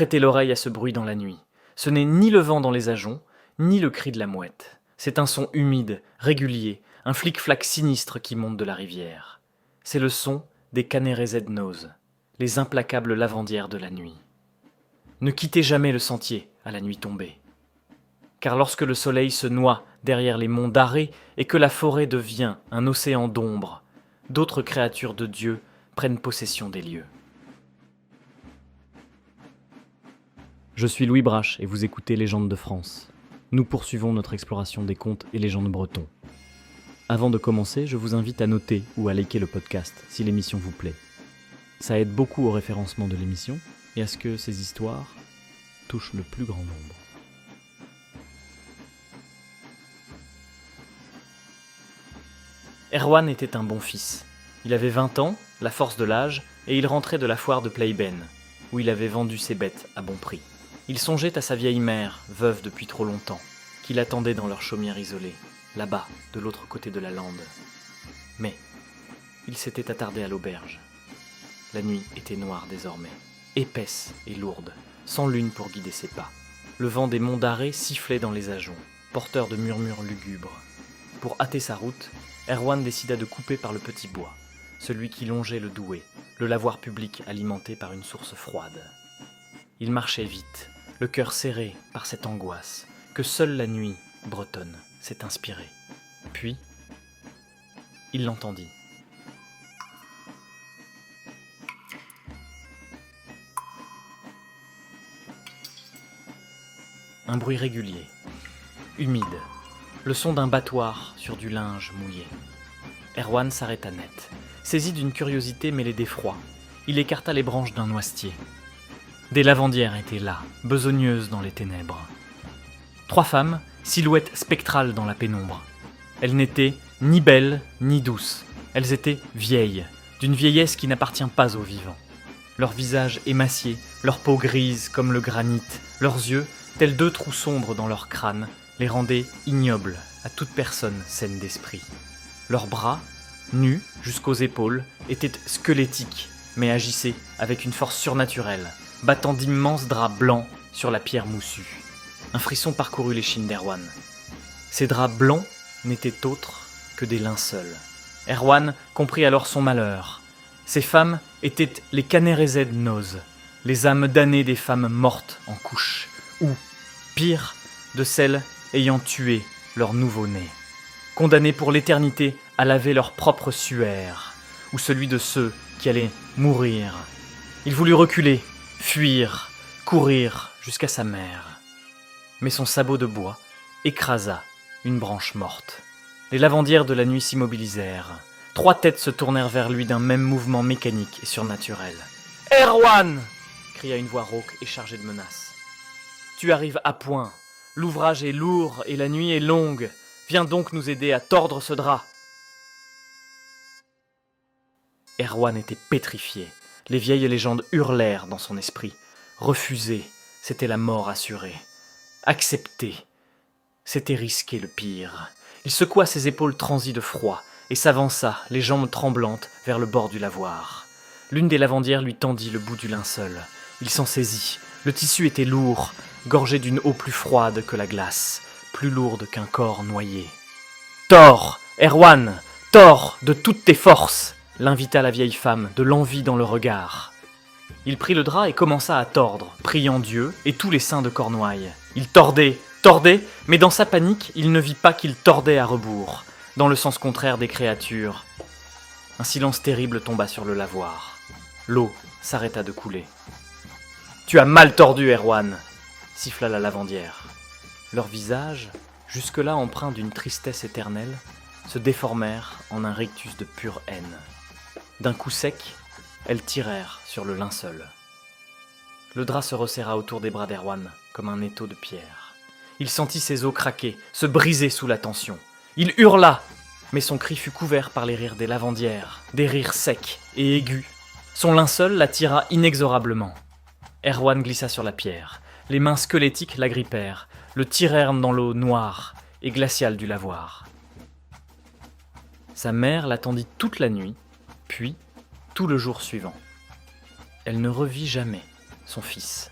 prêtez l'oreille à ce bruit dans la nuit. Ce n'est ni le vent dans les ajoncs, ni le cri de la mouette. C'est un son humide, régulier, un flic-flac sinistre qui monte de la rivière. C'est le son des Canerezed-Nose, les implacables lavandières de la nuit. Ne quittez jamais le sentier à la nuit tombée. Car lorsque le soleil se noie derrière les monts d'Arrée et que la forêt devient un océan d'ombre, d'autres créatures de Dieu prennent possession des lieux. Je suis Louis Brache et vous écoutez Légendes de France. Nous poursuivons notre exploration des contes et légendes bretons. Avant de commencer, je vous invite à noter ou à liker le podcast si l'émission vous plaît. Ça aide beaucoup au référencement de l'émission et à ce que ces histoires touchent le plus grand nombre. Erwan était un bon fils. Il avait 20 ans, la force de l'âge, et il rentrait de la foire de Playben, où il avait vendu ses bêtes à bon prix. Il songeait à sa vieille mère, veuve depuis trop longtemps, qui l'attendait dans leur chaumière isolée, là-bas, de l'autre côté de la lande. Mais il s'était attardé à l'auberge. La nuit était noire désormais, épaisse et lourde, sans lune pour guider ses pas. Le vent des monts d'Arrée sifflait dans les ajoncs, porteur de murmures lugubres. Pour hâter sa route, Erwan décida de couper par le petit bois, celui qui longeait le Douai, le lavoir public alimenté par une source froide. Il marchait vite, le cœur serré par cette angoisse que seule la nuit bretonne s'est inspirée. Puis, il l'entendit. Un bruit régulier, humide, le son d'un battoir sur du linge mouillé. Erwan s'arrêta net, saisi d'une curiosité mêlée d'effroi. Il écarta les branches d'un noisetier. Des lavandières étaient là, besogneuses dans les ténèbres. 3 femmes, silhouettes spectrales dans la pénombre. Elles n'étaient ni belles ni douces. Elles étaient vieilles, d'une vieillesse qui n'appartient pas aux vivants. Leur visage émacié, leur peau grise comme le granit, leurs yeux, tels 2 trous sombres dans leur crâne, les rendaient ignobles à toute personne saine d'esprit. Leurs bras, nus jusqu'aux épaules, étaient squelettiques, mais agissaient avec une force surnaturelle, battant d'immenses draps blancs sur la pierre moussue. Un frisson parcourut l'échine d'Erwan. Ces draps blancs n'étaient autres que des linceuls. Erwan comprit alors son malheur. Ces femmes étaient les Canerezed-Nose, les âmes damnées des femmes mortes en couches, ou, pire, de celles ayant tué leur nouveau-né, condamnées pour l'éternité à laver leur propre suaire, ou celui de ceux qui allaient mourir. Il voulut reculer, fuir, courir jusqu'à sa mère. Mais son sabot de bois écrasa une branche morte. Les lavandières de la nuit s'immobilisèrent. 3 têtes se tournèrent vers lui d'un même mouvement mécanique et surnaturel. « Erwan !» cria une voix rauque et chargée de menaces. « Tu arrives à point. L'ouvrage est lourd et la nuit est longue. Viens donc nous aider à tordre ce drap. » Erwan était pétrifié. Les vieilles légendes hurlèrent dans son esprit. Refuser, c'était la mort assurée. Accepter, c'était risquer le pire. Il secoua ses épaules transies de froid et s'avança, les jambes tremblantes, vers le bord du lavoir. L'une des lavandières lui tendit le bout du linceul. Il s'en saisit. Le tissu était lourd, gorgé d'une eau plus froide que la glace, plus lourde qu'un corps noyé. « Tors, Erwan, tors de toutes tes forces !» l'invita la vieille femme, de l'envie dans le regard. Il prit le drap et commença à tordre, priant Dieu et tous les saints de Cornouailles. Il tordait, mais dans sa panique, il ne vit pas qu'il tordait à rebours, dans le sens contraire des créatures. Un silence terrible tomba sur le lavoir. L'eau s'arrêta de couler. « Tu as mal tordu, Erwan !» siffla la lavandière. Leurs visages, jusque-là empreints d'une tristesse éternelle, se déformèrent en un rictus de pure haine. D'un coup sec, elles tirèrent sur le linceul. Le drap se resserra autour des bras d'Erwan, comme un étau de pierre. Il sentit ses os craquer, se briser sous la tension. Il hurla, mais son cri fut couvert par les rires des lavandières, des rires secs et aigus. Son linceul l'attira inexorablement. Erwan glissa sur la pierre. Les mains squelettiques l'agrippèrent, le tirèrent dans l'eau noire et glaciale du lavoir. Sa mère l'attendit toute la nuit, puis tout le jour suivant. Elle ne revit jamais son fils.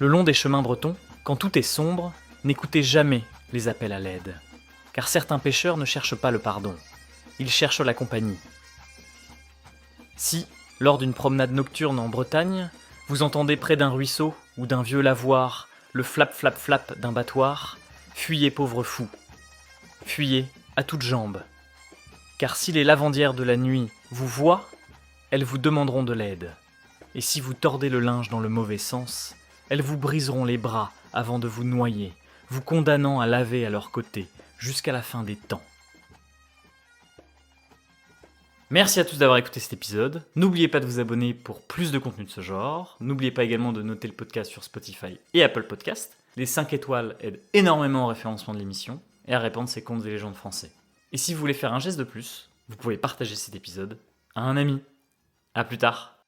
Le long des chemins bretons, quand tout est sombre, n'écoutez jamais les appels à l'aide. Car certains pêcheurs ne cherchent pas le pardon, ils cherchent la compagnie. Si, lors d'une promenade nocturne en Bretagne, vous entendez près d'un ruisseau ou d'un vieux lavoir le flap-flap-flap d'un battoir, fuyez pauvre fou. Fuyez à toutes jambes. Car si les lavandières de la nuit vous voient, elles vous demanderont de l'aide. Et si vous tordez le linge dans le mauvais sens, elles vous briseront les bras avant de vous noyer, vous condamnant à laver à leur côté jusqu'à la fin des temps. Merci à tous d'avoir écouté cet épisode. N'oubliez pas de vous abonner pour plus de contenu de ce genre. N'oubliez pas également de noter le podcast sur Spotify et Apple Podcast. Les 5 étoiles aident énormément au référencement de l'émission et à répandre ses contes et légendes français. Et si vous voulez faire un geste de plus, vous pouvez partager cet épisode à un ami. À plus tard.